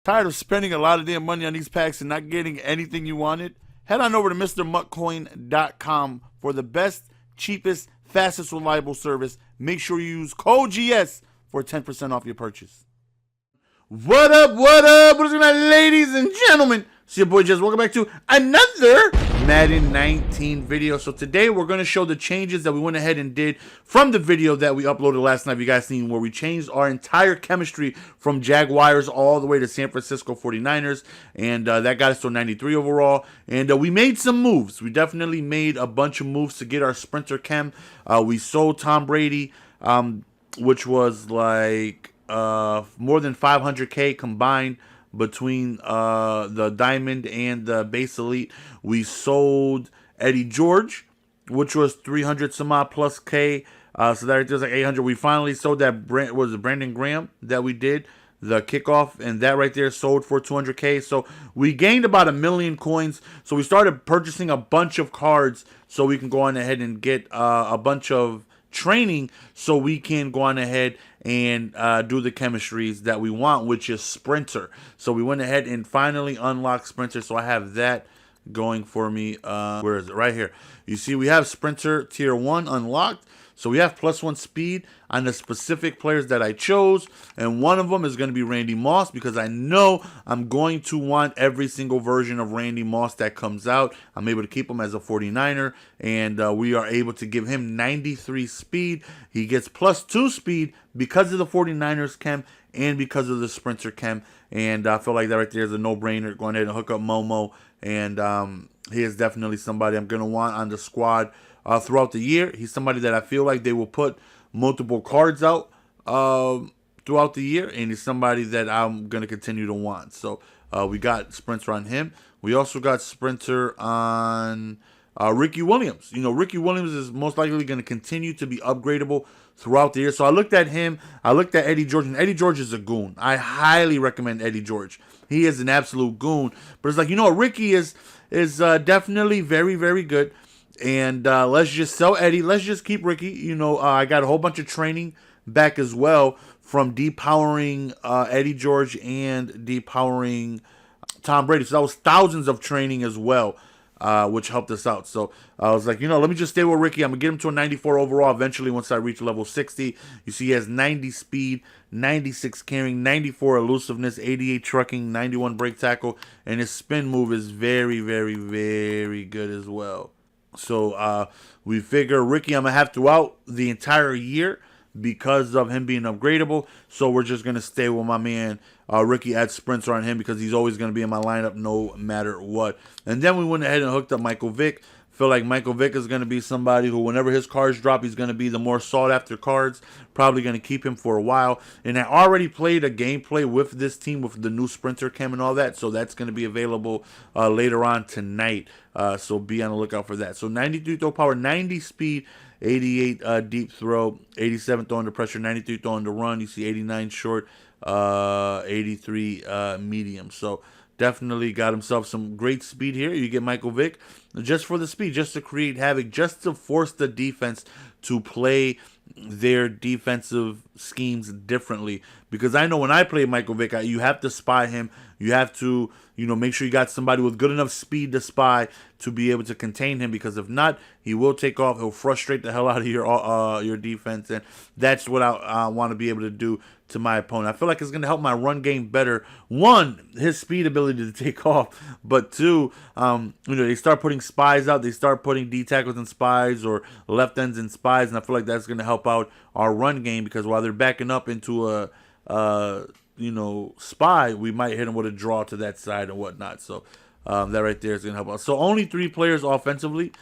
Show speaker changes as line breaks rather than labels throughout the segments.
Tired of spending a lot of damn money on these packs and not getting anything you wanted? Head on over to MrMuckCoin.com for the best, cheapest, fastest, reliable service. Make sure you use code GS for 10% off your purchase. What up, what up? What is going on, ladies and gentlemen? It's your boy Jez. Welcome back to another Madden 19 video. So today we're going to show the changes that we went ahead and did from the video that we uploaded last night. You guys seen where we changed our entire chemistry from Jaguars all the way to San Francisco 49ers. And that got us to 93 overall. And we made some moves. We definitely made a bunch of moves to get our sprinter chem. We sold Tom Brady, which was like more than 500K combined between the Diamond and the Base Elite. We sold Eddie George, which was 300 some odd plus K. So that was like 800. We finally sold that Brandon Graham that we did the kickoff, and that right there sold for 200K. So we gained about 1 million coins. So we started purchasing a bunch of cards so we can go on ahead and get a bunch of training so we can go on ahead and do the chemistries that we want, which is Sprinter. So we went ahead and finally unlocked Sprinter. So I have that going for me. Where is it? Right here. You see we have Sprinter tier 1 unlocked. So we have +1 speed on the specific players that I chose. And one of them is going to be Randy Moss, because I know I'm going to want every single version of Randy Moss that comes out. I'm able to keep him as a 49er. And we are able to give him 93 speed. He gets +2 speed because of the 49ers chem and because of the Sprinter chem. And I feel like that right there is a no-brainer. Going ahead and hook up Momo. And he is definitely somebody I'm going to want on the squad throughout the year. He's somebody that I feel like they will put multiple cards out throughout the year, and he's somebody that I'm going to continue to want. So we got Sprinter on him. We also got Sprinter on Ricky Williams. You know, Ricky Williams is most likely going to continue to be upgradable throughout the year. So I looked at him. I looked at Eddie George, and Eddie George is a goon. I highly recommend Eddie George. He is an absolute goon. But it's like, you know, Ricky is definitely very, very good. And let's just sell Eddie. Let's just keep Ricky. You know, I got a whole bunch of training back as well from depowering Eddie George and depowering Tom Brady. So that was thousands of training as well, which helped us out. So I was like, you know, let me just stay with Ricky. I'm going to get him to a 94 overall eventually once I reach level 60. You see he has 90 speed, 96 carrying, 94 elusiveness, 88 trucking, 91 break tackle. And his spin move is very, very, very good as well. So we figure Ricky I'm going to have throughout the entire year because of him being upgradable. So we're just going to stay with my man Ricky, add Sprinter on him because he's always going to be in my lineup no matter what. And then we went ahead and hooked up Michael Vick. Feel like Michael Vick is going to be somebody who, whenever his cards drop, he's going to be the more sought after cards. Probably going to keep him for a while. And I already played a gameplay with this team with the new Sprinter chem and all that. So that's going to be available later on tonight. So be on the lookout for that. So 93 throw power, 90 speed, 88 deep throw, 87 throw under pressure, 93 throw under run. You see 89 short, 83 medium. So definitely got himself some great speed here. You get Michael Vick just for the speed, just to create havoc, just to force the defense to play their defensive schemes differently. Because I know when I play Michael Vick, you have to spy him. You have to, you know, make sure you got somebody with good enough speed to spy to be able to contain him. Because if not, he will take off. He'll frustrate the hell out of your defense, and that's what I want to be able to do to my opponent. I feel like it's going to help my run game better. One, his speed ability to take off, but two, you know, they start putting spies out. They start putting D tackles and spies or left ends and spies, and I feel like that's going to help out our run game because while they're backing up into a you know, spy, we might hit them with a draw to that side and whatnot. So that right there is going to help out. So only 3 players offensively.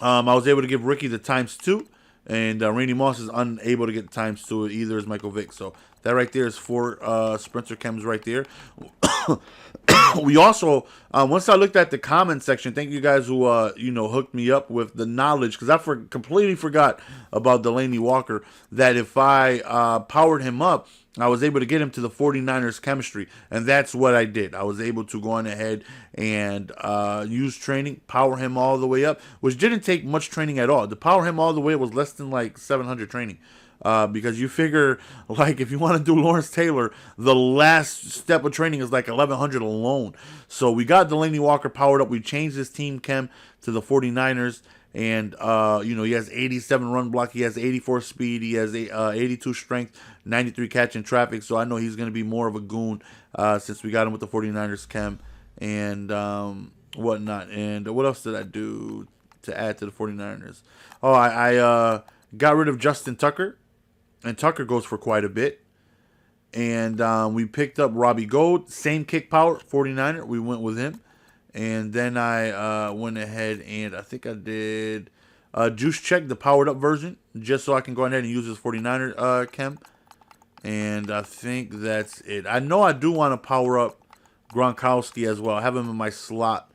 I was able to give Ricky the ×2. And Randy Moss is unable to get ×2. Either is Michael Vick. So that right there is 4 Sprinter chems right there. We also, once I looked at the comment section, thank you guys who, you know, hooked me up with the knowledge. Because I completely forgot about Delaney Walker. That if I powered him up, I was able to get him to the 49ers chemistry, and that's what I did. I was able to go on ahead and use training, power him all the way up, which didn't take much training at all. To power him all the way was less than like 700 training. Because you figure, like, if you want to do Lawrence Taylor, the last step of training is like 1,100 alone. So we got Delaney Walker powered up. We changed his team chem to the 49ers. And, he has 87 run block. He has 84 speed. He has 82 strength, 93 catch in traffic. So I know he's going to be more of a goon since we got him with the 49ers chem and whatnot. And what else did I do to add to the 49ers? Oh, I got rid of Justin Tucker. And Tucker goes for quite a bit. And we picked up Robbie Gould. Same kick power, 49er. We went with him. And then I went ahead and I think I did Juice Check, the powered up version, just so I can go ahead and use his 49er chem. And I think that's it. I know I do want to power up Gronkowski as well. I have him in my slot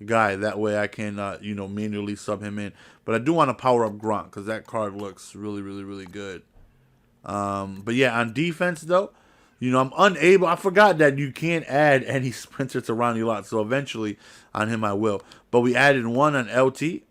guy. That way I can, manually sub him in. But I do want to power up Gronk because that card looks really, really, really good. But yeah, on defense though, I'm unable. I forgot that you can't add any sprinter to Ronnie Lott. So eventually on him I will. But we added one on LT.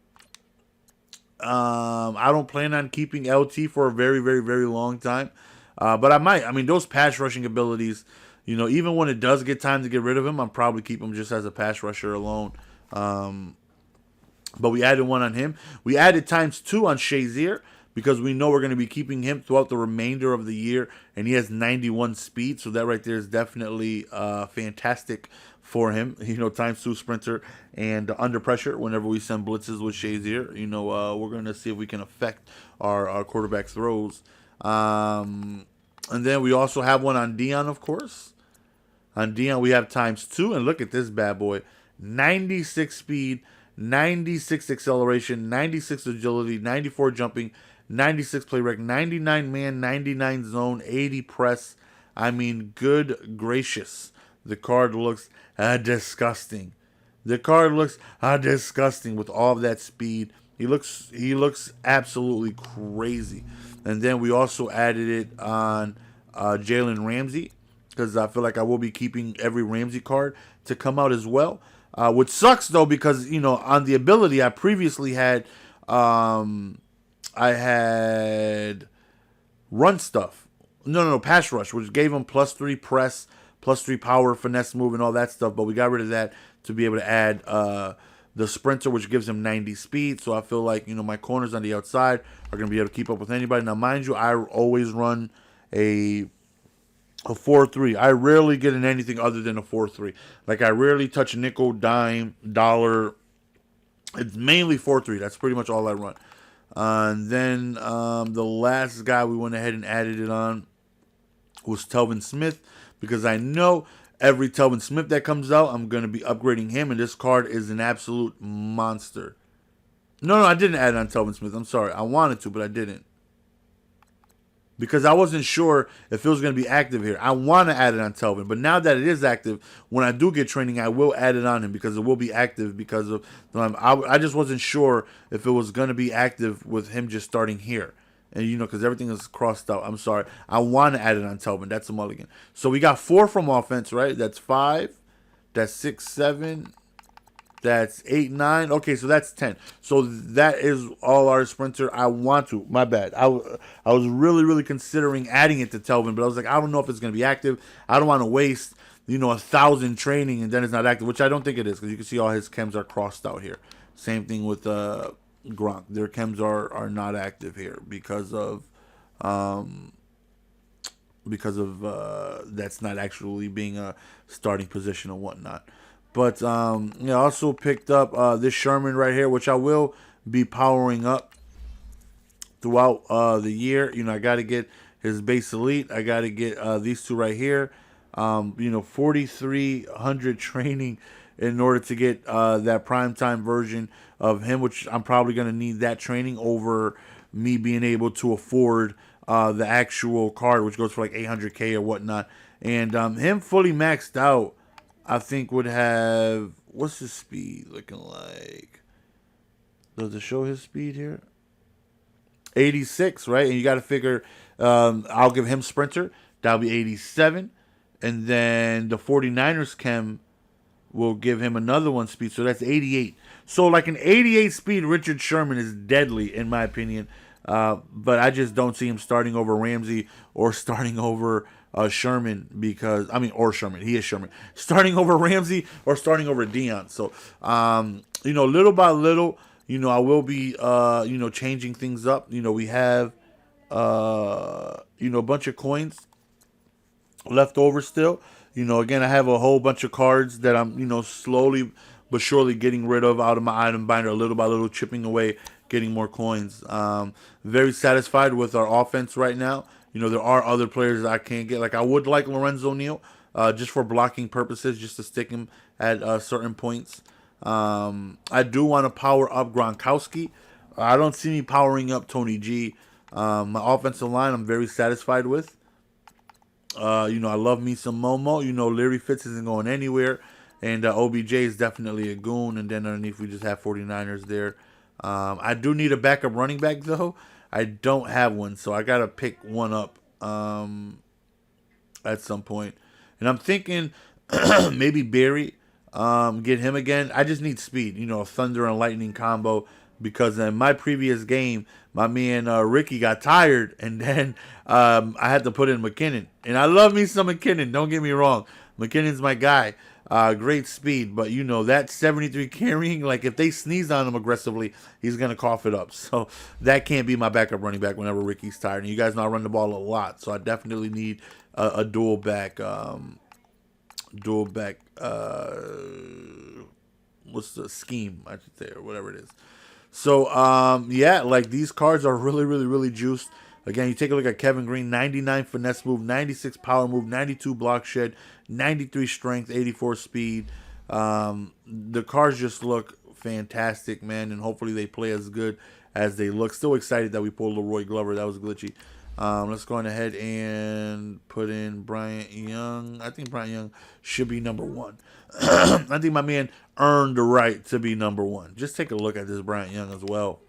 I don't plan on keeping LT for a very, very, very long time. But I might. I mean, those pass rushing abilities, even when it does get time to get rid of him, I'll probably keep him just as a pass rusher alone. But we added one on him. We added ×2 on Shazier, because we know we're going to be keeping him throughout the remainder of the year, and he has 91 speed, so that right there is definitely fantastic for him. ×2 sprinter and under pressure whenever we send blitzes with Shazier. We're going to see if we can affect our quarterback throws. And then we also have one on Dion, of course. On Dion, we have ×2, and look at this bad boy. 96 speed, 96 acceleration, 96 agility, 94 jumping, 96 play rec, 99 man, 99 zone, 80 press. I mean, good gracious. The card looks disgusting. The card looks disgusting with all of that speed. He looks absolutely crazy. And then we also added it on Jalen Ramsey, because I feel like I will be keeping every Ramsey card to come out as well. Which sucks though, because on the ability I previously had, I had run stuff. No, pass rush, which gave him +3 press, +3 power, finesse move, and all that stuff. But we got rid of that to be able to add the sprinter, which gives him 90 speed. So I feel like, my corners on the outside are going to be able to keep up with anybody. Now, mind you, I always run a 4-3. I rarely get in anything other than a 4-3. Like, I rarely touch nickel, dime, dollar. It's mainly 4-3. That's pretty much all I run. And then the last guy we went ahead and added it on was Telvin Smith, because I know every Telvin Smith that comes out, I'm going to be upgrading him, and this card is an absolute monster. No, I didn't add it on Telvin Smith. I'm sorry. I wanted to, but I didn't, because I wasn't sure if it was going to be active here. I want to add it on Telvin, but now that it is active, when I do get training, I will add it on him, because it will be active, because of I just wasn't sure if it was going to be active with him just starting here. And, because everything is crossed out. I'm sorry. I want to add it on Telvin. That's a mulligan. So we got 4 from offense, right? That's 5. That's 6, 7. That's 8, 9. Okay, so that's 10. So that is all our sprinter. I want to. My bad. I was really, really considering adding it to Telvin, but I was like, I don't know if it's going to be active. I don't want to waste, 1,000 training and then it's not active, which I don't think it is, because you can see all his chems are crossed out here. Same thing with Gronk. Their chems are not active here because of that's not actually being a starting position and whatnot. But I also picked up this Sherman right here, which I will be powering up throughout the year. I got to get his base elite. I got to get these two right here. 4,300 training in order to get that primetime version of him, which I'm probably going to need that training over me being able to afford the actual card, which goes for like 800K or whatnot. And him fully maxed out, I think, would have, what's his speed looking like? Does it show his speed here? 86, right? And you got to figure, I'll give him sprinter. That'll be 87. And then the 49ers chem will give him another one speed. So that's 88. So like an 88 speed Richard Sherman is deadly, in my opinion. But I just don't see him starting over Ramsey or starting over Sherman because or Sherman. He is Sherman. Starting over Ramsey or starting over Dion. So little by little, I will be changing things up. We have a bunch of coins left over still. Again, I have a whole bunch of cards that I'm, slowly but surely getting rid of out of my item binder, little by little, chipping away, getting more coins. Very satisfied with our offense right now. There are other players that I can't get. Like I would like Lorenzo Neal, just for blocking purposes, just to stick him at certain points. I do want to power up Gronkowski. I don't see me powering up Tony G. My offensive line, I'm very satisfied with. I love me some Momo. Larry Fitz isn't going anywhere. And OBJ is definitely a goon. And then underneath, we just have 49ers there. I do need a backup running back, though. I don't have one, so I got to pick one up at some point. And I'm thinking maybe Barry, get him again. I just need speed, thunder and lightning combo. Because in my previous game, my man Ricky got tired, and then I had to put in McKinnon. And I love me some McKinnon, don't get me wrong. McKinnon's my guy. Great speed, but that 73 carrying, like if they sneeze on him aggressively, he's going to cough it up. So that can't be my backup running back whenever Ricky's tired. And you guys know I run the ball a lot, so I definitely need a dual back. What's the scheme, I should say, or whatever it is. So, like these cards are really, really, really juiced. Again, you take a look at Kevin Green, 99 finesse move, 96 power move, 92 block shed, 93 strength, 84 speed. The cards just look fantastic, man, and hopefully they play as good as they look. Still excited that we pulled Leroy Glover. That was glitchy. Let's go on ahead and put in Bryant Young. I think Bryant Young should be number 1. I think my man earned the right to be number 1. Just take a look at this Bryant Young as well.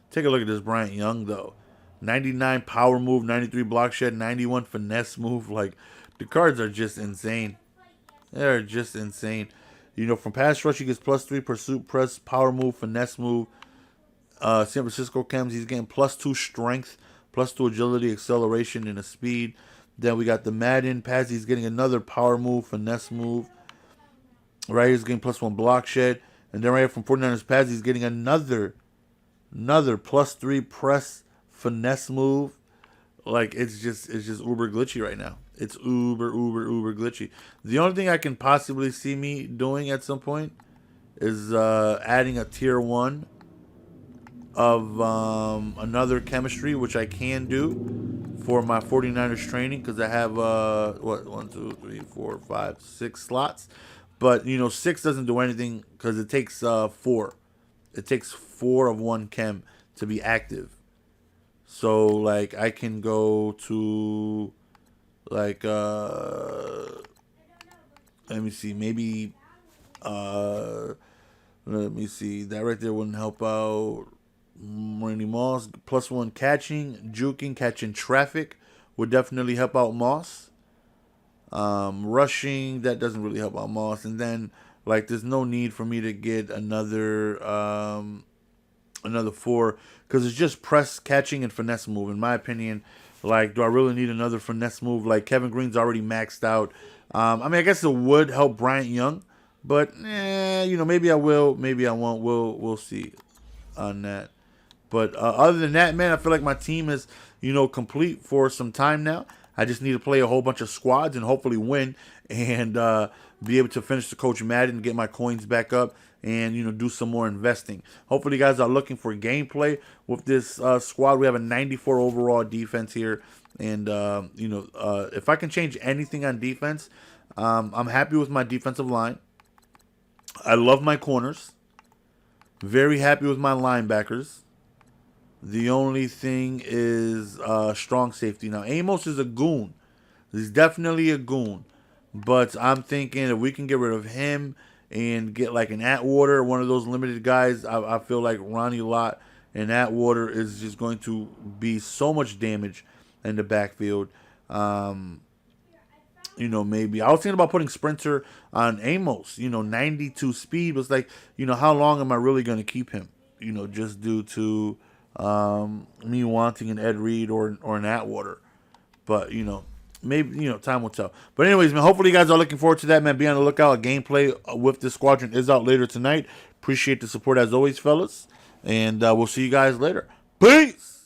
Take a look at this Bryant Young, though. 99 power move, 93 block shed, 91 finesse move. Like, the cards are just insane. They're just insane. From pass rush, he gets +3 pursuit, press, power move, finesse move. San Francisco Chems, he's getting +2 strength, +2 agility, acceleration, and a speed. Then we got the Madden pass. He's getting another power move, finesse move. Right, he's getting +1 block shed. And then right here from 49ers pass, he's getting another +3 press, finesse move. Like, it's just uber glitchy right now. It's uber glitchy. The only thing I can possibly see me doing at some point is adding a tier 1 of another chemistry, which I can do for my 49ers training, because I have 1, 2, 3, 4, 5, 6 slots. But 6 doesn't do anything because it takes 4. It takes 4 of one chem to be active. So like I can go to like let me see, maybe let me see, that right there wouldn't help out. Randy Moss, +1 catching, juking, catching traffic would definitely help out Moss. Rushing, that doesn't really help out Moss. And then like there's no need for me to get another 4, because it's just press, catching, and finesse move. In my opinion, like, do I really need another finesse move? Like, Kevin Green's already maxed out. I guess it would help Bryant Young, but maybe I will, maybe I won't. We'll see on that. But other than that, man, I feel like my team is complete for some time now. I just need to play a whole bunch of squads and hopefully win, and be able to finish the Coach Madden, get my coins back up, and do some more investing. Hopefully you guys are looking for gameplay with this squad. We have a 94 overall defense here, and if I can change anything on defense, I'm happy with my defensive line. I love my corners. Very happy with my linebackers. The only thing is strong safety. Now, Amos is a goon. He's definitely a goon. But I'm thinking if we can get rid of him and get like an Atwater, one of those limited guys, I feel like Ronnie Lott and Atwater is just going to be so much damage in the backfield. Maybe I was thinking about putting Sprinter on Amos. 92 speed was like, how long am I really going to keep him? Just due to me wanting an Ed Reed or an Atwater. But, maybe, time will tell. But anyways, man, hopefully you guys are looking forward to that, man. Be on the lookout. A gameplay with this squadron is out later tonight. Appreciate the support as always, fellas. And we'll see you guys later. Peace!